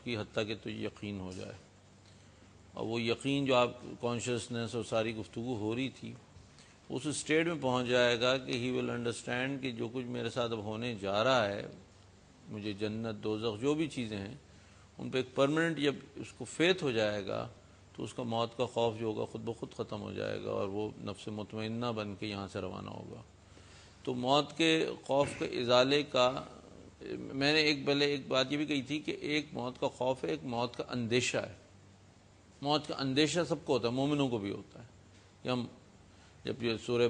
موت کی حتیٰ کہ تو یقین ہو جائے. اور وہ یقین جو آپ کانشیسنس اور ساری گفتگو ہو رہی تھی اس اسٹیٹ میں پہنچ جائے گا کہ ہی ول انڈرسٹینڈ کہ جو کچھ میرے ساتھ اب ہونے جا رہا ہے, مجھے جنت دوزخ جو بھی چیزیں ہیں ان پہ ایک پرماننٹ جب اس کو فیتھ ہو جائے گا تو اس کا موت کا خوف جو ہوگا خود بخود ختم ہو جائے گا اور وہ نفس مطمئنہ بن کے یہاں سے روانہ ہوگا. تو موت کے خوف کے ازالے کا میں نے ایک بات یہ بھی کہی تھی کہ ایک موت کا خوف ہے, ایک موت کا اندیشہ ہے. موت کا اندیشہ سب کو ہوتا ہے, مومنوں کو بھی ہوتا ہے. جب یہ سورہ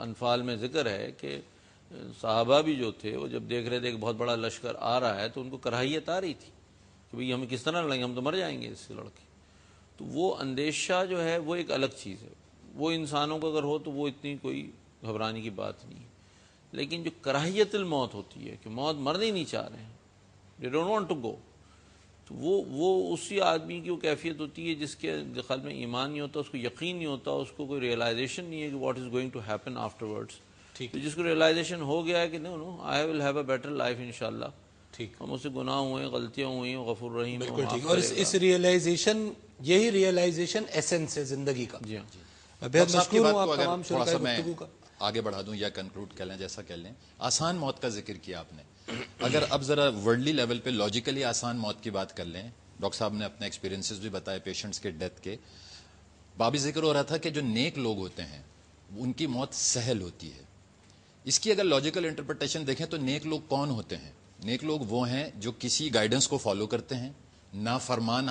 انفال میں ذکر ہے کہ صحابہ بھی جو تھے وہ جب دیکھ رہے تھے کہ بہت بڑا لشکر آ رہا ہے تو ان کو کراہیت آ رہی تھی کہ بھئی ہمیں کس طرح لڑیں گے, ہم تو مر جائیں گے اس سے لڑ کے. تو وہ اندیشہ جو ہے وہ ایک الگ چیز ہے, وہ انسانوں کو اگر ہو تو وہ اتنی کوئی گھبرانے کی بات نہیں ہے. لیکن جو کراہیت الموت ہوتی ہے کہ موت مرنا ہی نہیں چاہ رہے ہیں, they don't want to go, تو وہ اسی آدمی کی وہ کیفیت ہوتی ہے جس کے خیال میں ایمان نہیں ہوتا, اس کو یقین نہیں ہوتا, اس کو کوئی ریئلائزیشن نہیں ہے کہ what is going to happen afterwards. تو جس کو ریئلائزیشن ہو گیا ہے کہ now I will have a better life انشاءاللہ, ہم اس سے گناہ ہوئے ہیں, غلطیاں ہوئی ہیں, غفور رحیم. بالکل ٹھیک. اور اس ریئلائزیشن, یہی ریئلائزیشن ایسنس ہے زندگی کا. جی ہاں, بہت مشکور ہوں آپ تمام شرکائے گفتگو کا. آگے بڑھا دوں یا کنکلوڈ کر لیں, جیسا کہہ لیں. آسان موت کا ذکر کیا آپ نے, اگر اب ذرا ورلڈلی لیول پہ لاجیکلی آسان موت کی بات کر لیں. ڈاکٹر صاحب نے اپنے ایکسپیرینسز بھی بتائے پیشنٹس کے ڈیتھ کے. بابی ذکر ہو رہا تھا کہ جو نیک لوگ ہوتے ہیں ان کی موت سہل ہوتی ہے. اس کی اگر لاجیکل انٹرپریٹیشن دیکھیں تو نیک لوگ کون ہوتے ہیں؟ نیک لوگ وہ ہیں جو کسی گائیڈنس کو فالو کرتے ہیں, نافرمان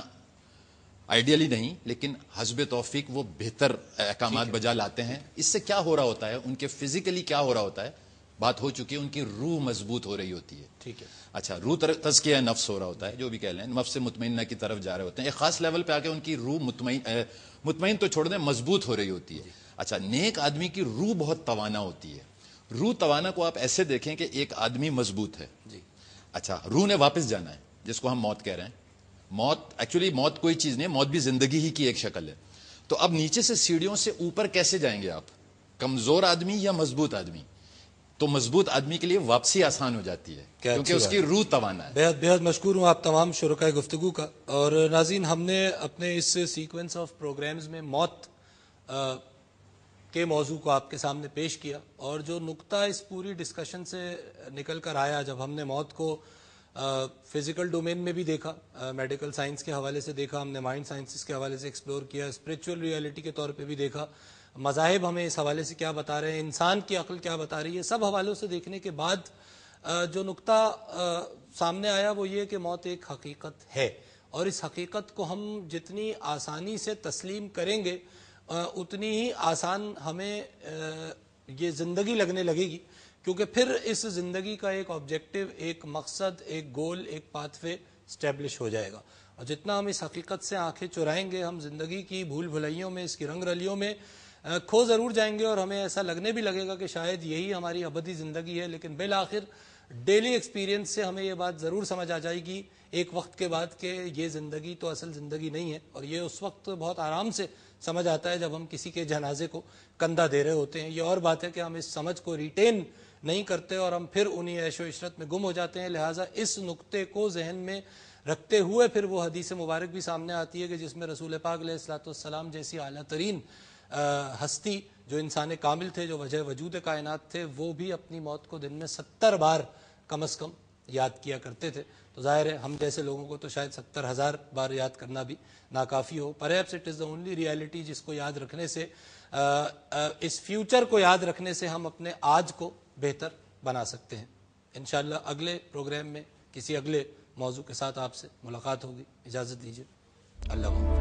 آئیڈیلی نہیں لیکن حسب توفیق وہ بہتر احکامات بجا لاتے ہیں. اس سے کیا ہو رہا ہوتا ہے, ان کے فزیکلی کیا ہو رہا ہوتا ہے, بات ہو چکی ہے, ان کی روح مضبوط ہو رہی ہوتی ہے. ٹھیک ہے. اچھا, روح تزکیہ نفس ہو رہا ہوتا ہے, جو بھی کہہ لیں, نفس مطمئنہ کی طرف جا رہے ہوتے ہیں. ایک خاص لیول پہ آ کے ان کی روح مطمئن تو چھوڑ دیں, مضبوط ہو رہی ہوتی ہے. اچھا, نیک آدمی کی روح بہت توانا ہوتی ہے. روح توانا کو آپ ایسے دیکھیں کہ ایک آدمی مضبوط ہے. اچھا, روح نے واپس جانا ہے, جس کو ہم موت کہہ رہے ہیں. موت ایکچولی موت کوئی چیز نہیں, موت بھی زندگی ہی کی ایک شکل ہے. تو اب نیچے سے سیڑھیوں سے اوپر کیسے جائیں گے آپ, کمزور آدمی یا مضبوط آدمی؟ تو مضبوط آدمی کے لیے واپسی آسان ہو جاتی ہے کیونکہ اس کی روح توانا ہے. بہت مشکور ہوں آپ تمام شرکائے گفتگو کا. اور ناظرین, ہم نے اپنے اس سیکوینس آف پروگرامز میں موت کے موضوع کو آپ کے سامنے پیش کیا, اور جو نقطہ اس پوری ڈسکشن سے نکل کر آیا, جب ہم نے موت کو فزیکل ڈومین میں بھی دیکھا, میڈیکل سائنس کے حوالے سے دیکھا, ہم نے مائنڈ سائنسز کے حوالے سے ایکسپلور کیا, اسپریچول ریئلٹی کے طور پہ بھی دیکھا, مذاہب ہمیں اس حوالے سے کیا بتا رہے ہیں, انسان کی عقل کیا بتا رہی ہے, سب حوالوں سے دیکھنے کے بعد جو نقطہ سامنے آیا وہ یہ کہ موت ایک حقیقت ہے, اور اس حقیقت کو ہم جتنی آسانی سے تسلیم کریں گے اتنی ہی آسان ہمیں یہ زندگی لگنے لگے گی, کیونکہ پھر اس زندگی کا ایک آبجیکٹو, ایک مقصد, ایک گول, ایک پاتھ وے اسٹیبلش ہو جائے گا. اور جتنا ہم اس حقیقت سے آنکھیں چرائیں گے, ہم زندگی کی بھول بھلائیوں میں, اس کی رنگ رلیوں میں کھو ضرور جائیں گے, اور ہمیں ایسا لگنے بھی لگے گا کہ شاید یہی ہماری ابدی زندگی ہے. لیکن بالآخر ڈیلی ایکسپیرینس سے ہمیں یہ بات ضرور سمجھ آ جائے گی ایک وقت کے بعد کہ یہ زندگی تو اصل زندگی نہیں ہے. اور یہ اس وقت بہت آرام سے سمجھ آتا ہے جب ہم کسی کے جنازے کو کندھا دے رہے ہوتے ہیں. یہ اور بات ہے کہ ہم اس سمجھ کو ریٹین نہیں کرتے اور ہم پھر انہی عیش و عشرت میں گم ہو جاتے ہیں. لہٰذا اس نقطے کو ذہن میں رکھتے ہوئے پھر وہ حدیث مبارک بھی سامنے آتی ہے کہ جس میں رسول پاک علیہ الصلوۃ والسلام جیسی اعلیٰ ترین ہستی, جو انسان کامل تھے, جو وجہ وجود کائنات تھے, وہ بھی اپنی موت کو دن میں 70 بار کم از کم یاد کیا کرتے تھے. تو ظاہر ہے ہم جیسے لوگوں کو تو شاید 70,000 بار یاد کرنا بھی ناکافی ہو. Perhaps it is the only reality جس کو یاد رکھنے سے, اس فیوچر کو یاد رکھنے سے ہم اپنے آج کو بہتر بنا سکتے ہیں. انشاءاللہ اگلے پروگرام میں کسی اگلے موضوع کے ساتھ آپ سے ملاقات ہوگی. اجازت دیجیے. اللہ